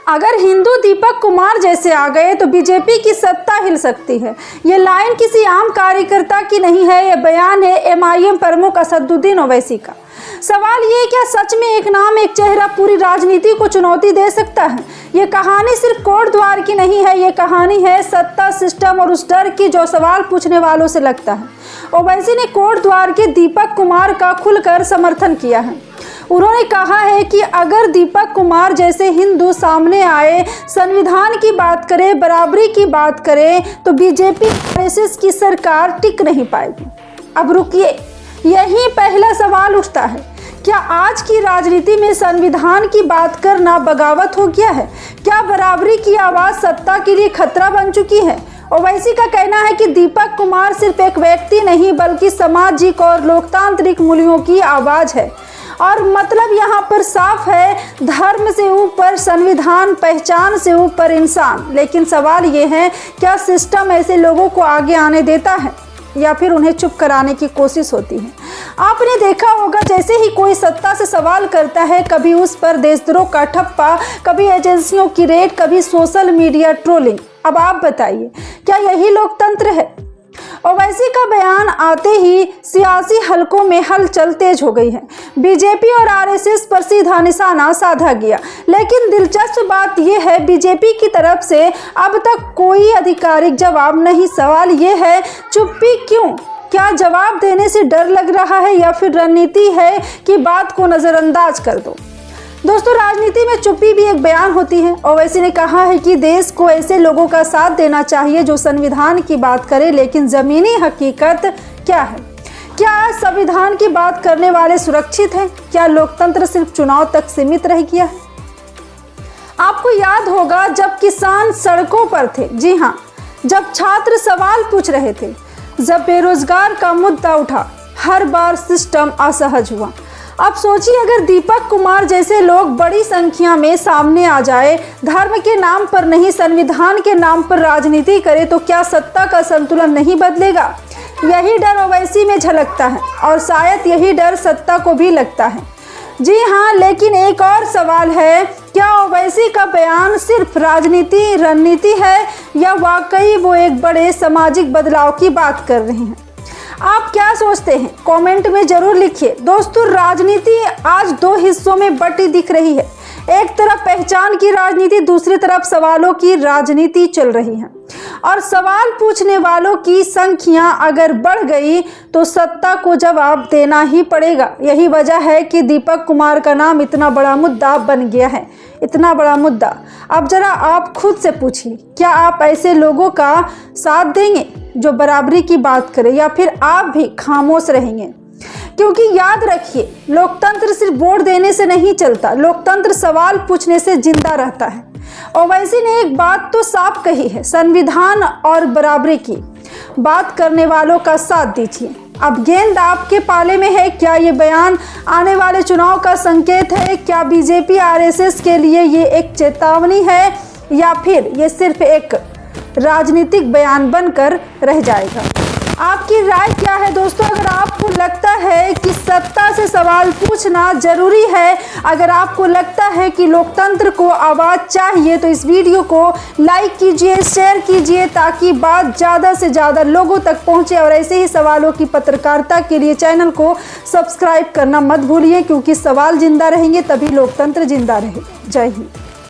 अगर हिंदू दीपक कुमार जैसे आ गए तो बीजेपी की सत्ता हिल सकती है। ये लाइन किसी आम कार्यकर्ता की नहीं है, ये बयान है एमआईएम प्रमुख असदुद्दीन ओवैसी का। सवाल ये क्या सच में एक नाम एक चेहरा पूरी राजनीति को चुनौती दे सकता है? ये कहानी सिर्फ कोट द्वार की नहीं है, ये कहानी है सत्ता, सिस्टम और उस डर की जो सवाल पूछने वालों से लगता है। ओवैसी ने कोट द्वार के दीपक कुमार का खुलकर समर्थन किया है। उन्होंने कहा है कि अगर दीपक कुमार जैसे हिंदू सामने आए, संविधान की बात करें, बराबरी की बात करें, तो बीजेपी आरएसएस की सरकार टिक नहीं पाएगी। अब रुकिए, यही पहला सवाल उठता है, क्या आज की राजनीति में संविधान की बात करना बगावत हो गया है? क्या बराबरी की आवाज़ सत्ता के लिए खतरा बन चुकी है? ओवैसी का कहना है कि दीपक कुमार सिर्फ एक व्यक्ति नहीं बल्कि सामाजिक और लोकतांत्रिक मूल्यों की आवाज़ है। और मतलब यहाँ पर साफ है, धर्म से ऊपर संविधान, पहचान से ऊपर इंसान। लेकिन सवाल ये है, क्या सिस्टम ऐसे लोगों को आगे आने देता है या फिर उन्हें चुप कराने की कोशिश होती है? आपने देखा होगा, जैसे ही कोई सत्ता से सवाल करता है, कभी उस पर देशद्रोह का ठप्पा, कभी एजेंसियों की रेड, कभी सोशल मीडिया ट्रोलिंग। अब आप बताइए, क्या यही लोकतंत्र है? ओवैसी का बयान आते ही सियासी हलकों में हलचल तेज हो गई है। बीजेपी और आरएसएस पर सीधा निशाना साधा गया। लेकिन दिलचस्प बात यह है, बीजेपी की तरफ से अब तक कोई आधिकारिक जवाब नहीं। सवाल यह है, चुप्पी क्यों? क्या जवाब देने से डर लग रहा है या फिर रणनीति है कि बात को नज़रअंदाज कर दो? दोस्तों, राजनीति में चुप्पी भी एक बयान होती है। ओवैसी ने कहा है कि देश को ऐसे लोगों का साथ देना चाहिए जो संविधान की बात करें, लेकिन ज़मीनी हकीकत क्या है? क्या संविधान की बात करने वाले सुरक्षित हैं? क्या लोकतंत्र सिर्फ चुनाव तक सीमित रह गया है? आपको याद होगा, जब किसान सड़कों पर थे, जी हाँ, जब छात्र सवाल पूछ रहे थे, जब बेरोजगार का मुद्दा उठा, हर बार सिस्टम असहज हुआ। अब सोचिए, अगर दीपक कुमार जैसे लोग बड़ी संख्या में सामने आ जाए, धर्म के नाम पर नहीं संविधान के नाम पर राजनीति करे, तो क्या सत्ता का संतुलन नहीं बदलेगा? यही डर ओवैसी में झलकता है और शायद यही डर सत्ता को भी लगता है। जी हाँ, लेकिन एक और सवाल है, क्या ओवैसी का बयान सिर्फ राजनीति रणनीति है या वाकई वो एक बड़े सामाजिक बदलाव की बात कर रहे हैं? आप क्या सोचते हैं? कमेंट में जरूर लिखिए। दोस्तों, राजनीति आज दो हिस्सों में बटी दिख रही है। एक तरफ पहचान की राजनीति, दूसरी तरफ सवालों की राजनीति चल रही है। और सवाल पूछने वालों की संख्या अगर बढ़ गई तो सत्ता को जवाब देना ही पड़ेगा। यही वजह है कि दीपक कुमार का नाम इतना बड़ा मुद्दा बन गया है, इतना बड़ा मुद्दा। अब जरा आप खुद से पूछिए, क्या आप ऐसे लोगों का साथ देंगे जो बराबरी की बात करें, या फिर आप भी खामोश रहेंगे? क्योंकि याद रखिए, लोकतंत्र सिर्फ वोट देने से नहीं चलता, लोकतंत्र सवाल पूछने से जिंदा रहता है। ओवैसी ने एक बात तो साफ कही है, संविधान और बराबरी की बात करने वालों का साथ दीजिए। अब गेंद आपके पाले में है। क्या ये बयान आने वाले चुनाव का संकेत है? क्या बीजेपी आरएसएस के लिए ये एक चेतावनी है, या फिर ये सिर्फ एक राजनीतिक बयान बनकर रह जाएगा? आपकी राय क्या है दोस्तों? अगर आपको लगता है कि सत्ता से सवाल पूछना जरूरी है, अगर आपको लगता है कि लोकतंत्र को आवाज़ चाहिए, तो इस वीडियो को लाइक कीजिए, शेयर कीजिए, ताकि बात ज़्यादा से ज़्यादा लोगों तक पहुंचे। और ऐसे ही सवालों की पत्रकारिता के लिए चैनल को सब्सक्राइब करना मत भूलिए, क्योंकि सवाल जिंदा रहेंगे तभी लोकतंत्र जिंदा रहे। जय हिंद।